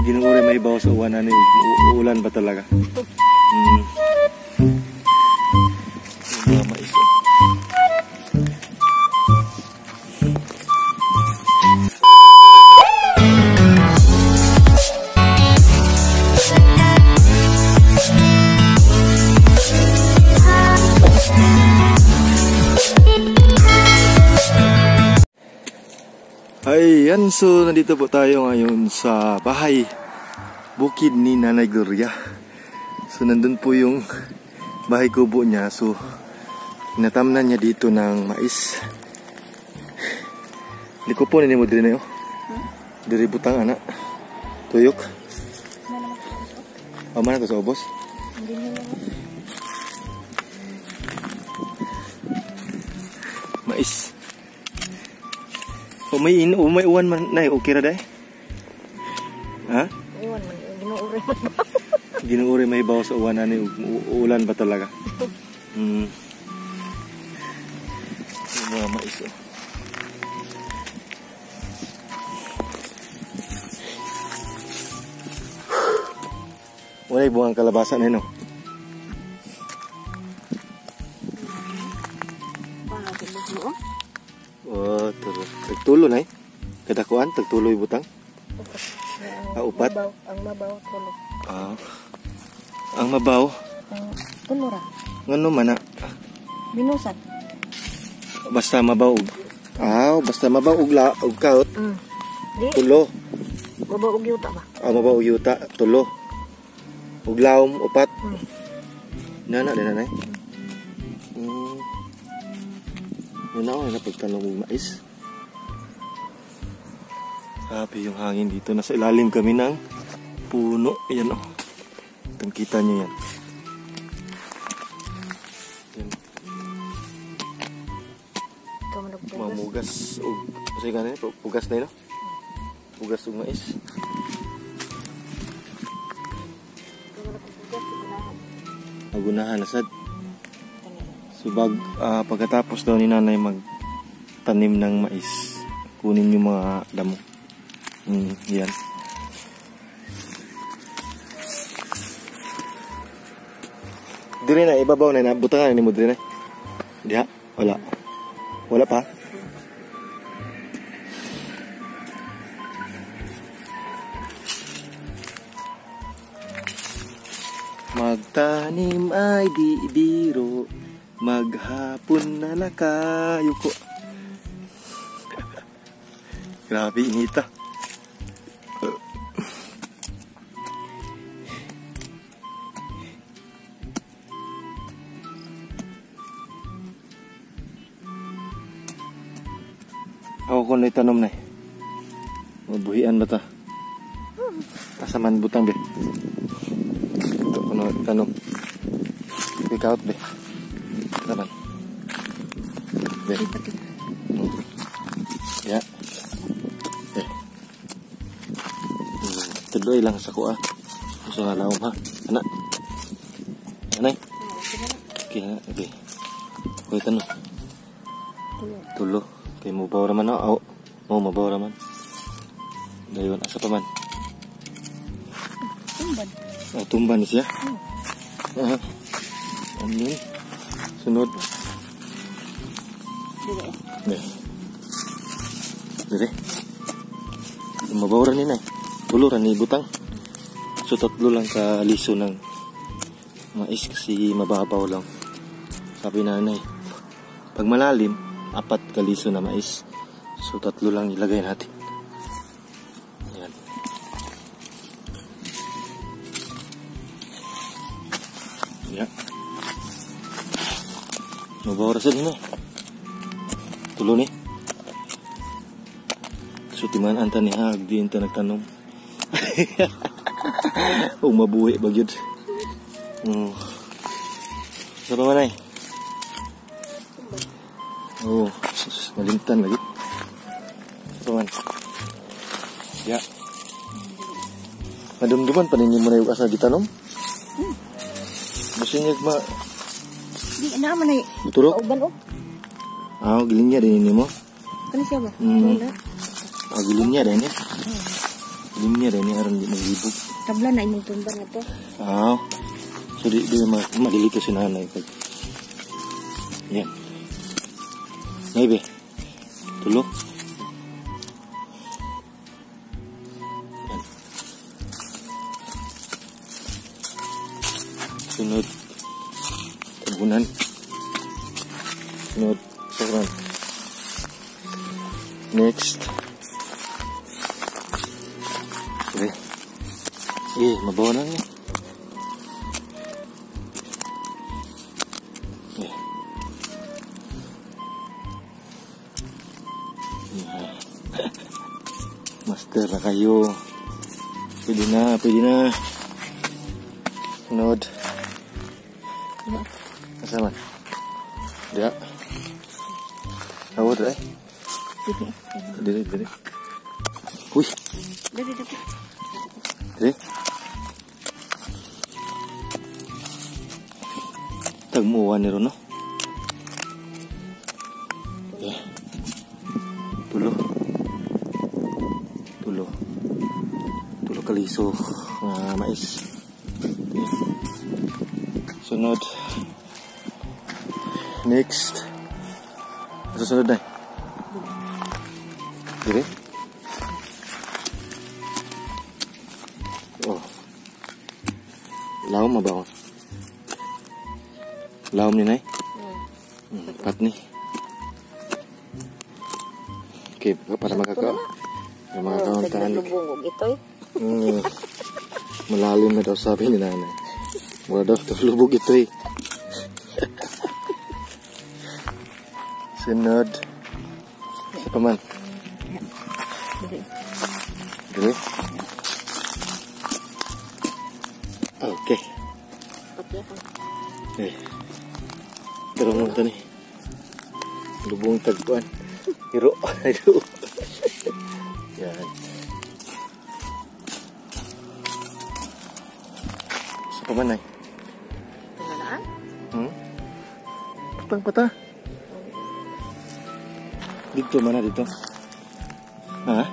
Ginuuri may bawas sa uwan ani uulan ba talaga? Mga mais. Ayan, so nandito po tayo ngayon sa bahay bukid ni Nanay Gloria. So nandun po yung bahay kubo niya. So natamnan niya dito ng mais. Liko po nini mo diri na yo. Diri butang anak. Tuyok. Mana to sa obos? Mais. O may uwan man nay okay ra day? Ha? Uwan man ginuuri man. Ginuuri may bawas sa uwan ani uulan ba talaga? Mga mais. Walay buang kalabasan na no. Oh, tagtulo na eh. Kadakuan, tagtuloy butang. Upat. Ang mabaw tulo. Ang mabaw. Tulo ra. Ngano man na? Binusan. Basta mabaw. Basta mabaw og kaot. Di. Tulo. Mabaw og yuta ba? Mabaw og yuta, tulo. Ug lawom upat. Nana dinanay. Una na pagtanong ng mais. Grabe yung hangin dito. Nasa ilalim kami ng puno. Ayan o. Itong kita nyo yan. Mamugas. Masay ka na yun? Pugas na yun? Pugas ng mais. Magunahan na sad. So pagkatapos daw ni Nanay magtanim ng mais, kunin yung mga damo. Yan. Dire na ibabaw na nabutangan ni mo dire na. Diha, wala. Wala pa. Magtanim ay di biro. Maghapon na nakayuko. Grabe inita. Ako kung na itanom na eh. Mabuhian ba ta? Tasaman butang be. Ito kung na itanom. Pick out be. Naman. Be. Ya. Tuloy lang sa kuha. Gusto nga laom ha. Anak. Anay. Okay na. Okay. Kuha ito no. Tulo. Okay, mabaw raman na. Mabaw raman. Dayon, asa pa man. Tumban. Tumban siya. Ano yun? Sunod. Dire. Dire. Mabawaran ni na. Tuluran ni butang. So tatlo lang ka liso ng mais kasi mababaw lang. Sabi nanay. Pag malalim, 4 ka liso na mais. So tatlo lang ilagay natin. Ayan. Yeah. Mabawaran sa din na. Tulo ni. So timan anta ni hag di anta nagtanom. Mabuhi bagyod. Sa pamanay. Malimtan lagi. Sa paman. Ya. Madumduman pa ninyo mo na yung asa gitanom? Gusto niyo Di naman ay. Turok? Kauban o. Gilinya din ini mo. Kani siya ba? Gilinya din ya. Linya rin ni aron di maglibog. Tabla na imong tumban na to. So di madilito si nanay pag. Yan. Maybe. Tulo. Yan. Sunod. Tabunan. Sunod. Sobrang. Next. Okay. Mabawa na niya. Master na kayo. Pwede na. Sunod. Kasama. Dia. Awad ay. Dili. Uy. Dili. Dili. Tagmuwan ni Rono. Okay. Tulo kaliso mais. Okay. Sunod. Next. Sunod na. Dire. Oh. Laom mabaw. Laom ni nay. Pat ni. Okay, para makakauntahan. Lubong ito eh. Malalim na daw sabi ni nanay. Wala daw lubog ito eh. Sunod. Sa paman. Dire. Okay. Pero mo ito ni. Lubong tagpuan. Hiro. Yan. Sa paman ay. Patang. Dito mana dito? Ha?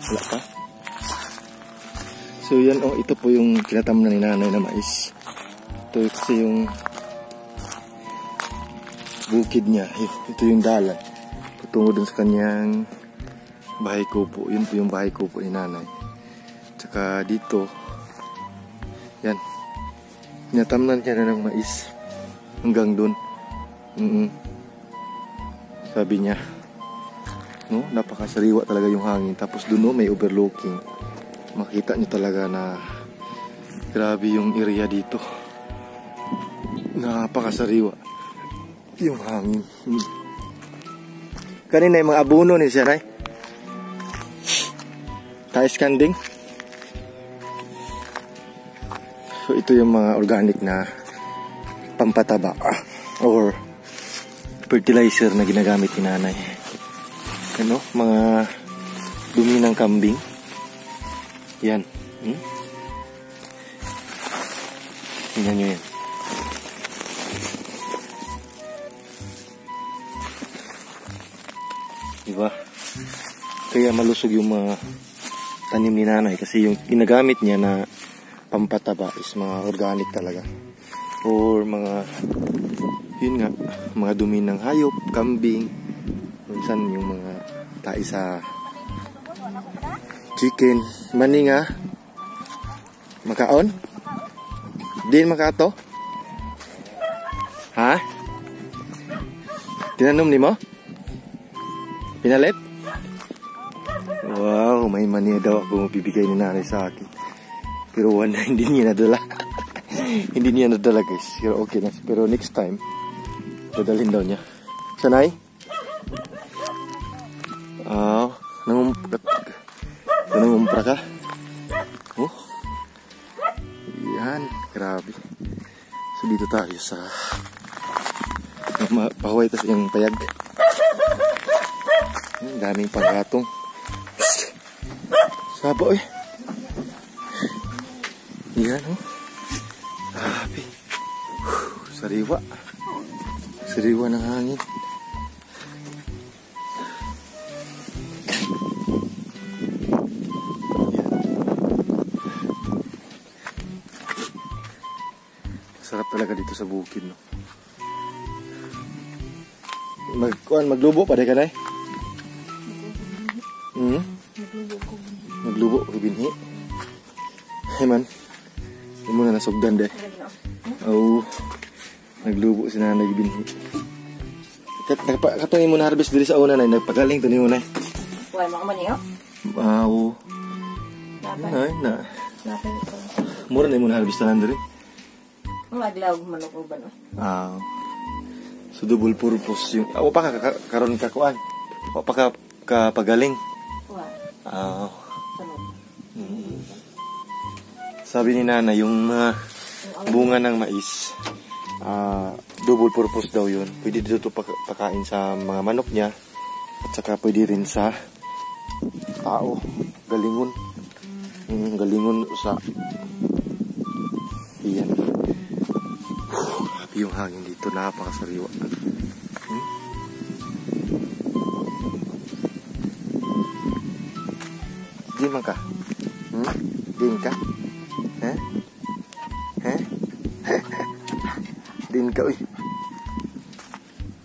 Wala pa? So yan ito po yung tinatamnan ni nanay na mais. Ito kasi yung bukid niya. Ito yung dalan. Patungo dun sa kanyang bahay kubo. Yun po yung bahay kubo ni nanay. Tsaka dito, yan. Tinatamnan niya na ng mais. Hanggang dun. Sabi niya, no, napakasariwa talaga yung hangin. Tapos doon may overlooking. Makita nyo talaga na grabe yung area dito. Napakasariwa yung hangin. Kanina yung mga abono ni siya, Tais kanding. So ito yung mga organic na pampataba or fertilizer na ginagamit ni nanay. Ano? Mga dumi ng kambing. Yan. Tingnan nyo yan. Diba? Kaya malusog yung mga tanim ni nanay kasi yung ginagamit niya na pampataba is mga organic talaga. Or mga yun nga, mga dumi ng hayop, kambing, minsan yung mga tae sa chicken, maninga, makaon? Din makato? Ha? Tinanom ni mo? Pinalit? Wow, may mani daw ako mapibigay ni nanay sa akin. Pero wala, hindi niya nadala. Hindi niya nadala guys. Pero okay na. Pero next time, dadalhin daw niya. Sanay? Nangungumpra ka? Oh. Yan. Grabe. So dito tayo sa pahuway tas yung payag. Daming panggatong. Sabo eh. Yan oh. Grabe. Sariwa. Sariwa ng hangin. Yan. talaga dito sa bukid, no. Maglubo pa dai ka dai. Maglubo ko binhi. Hey man. Imo na nasugdan dai. Oh. Naglubo si nanay binhi. Katong imo na harvest diri sa una nay nagpagaling to niyo nay. Wala mo man niyo. Wow. Ay na. Mura na imo na harvest tanan diri. Maglaw manok uban. So double purpose yung awa pa ka karon ka kuan. Awa pa ka pagaling. Sabi ni Nana yung bunga ng mais, double purpose daw yun. Pwede dito pakain sa mga manok niya at saka pwede rin sa tao. Galingon. Galingon sa iyan. Grabe yung hangin dito, napakasariwa. Di man ka? Din ka? Din ka, uy.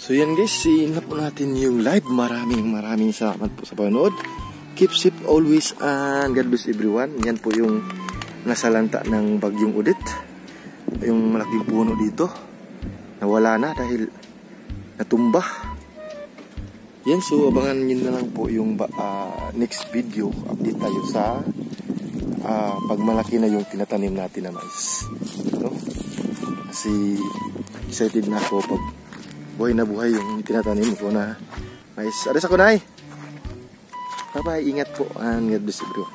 So yan guys, na po natin yung live. Maraming salamat po sa panood. Keep safe always and God bless everyone. Yan po yung nasalanta ng bagyong Odette. Yung malaking puno dito. Nawala na dahil natumba. Yan, so abangan nyo na lang po yung next video. Update tayo sa pag malaki na yung tinatanim natin na mais. No? Kasi excited na ako pag buhay na buhay yung tinatanim ko na mais. Aras ako na. Bye bye, ingat po and God bless everyone.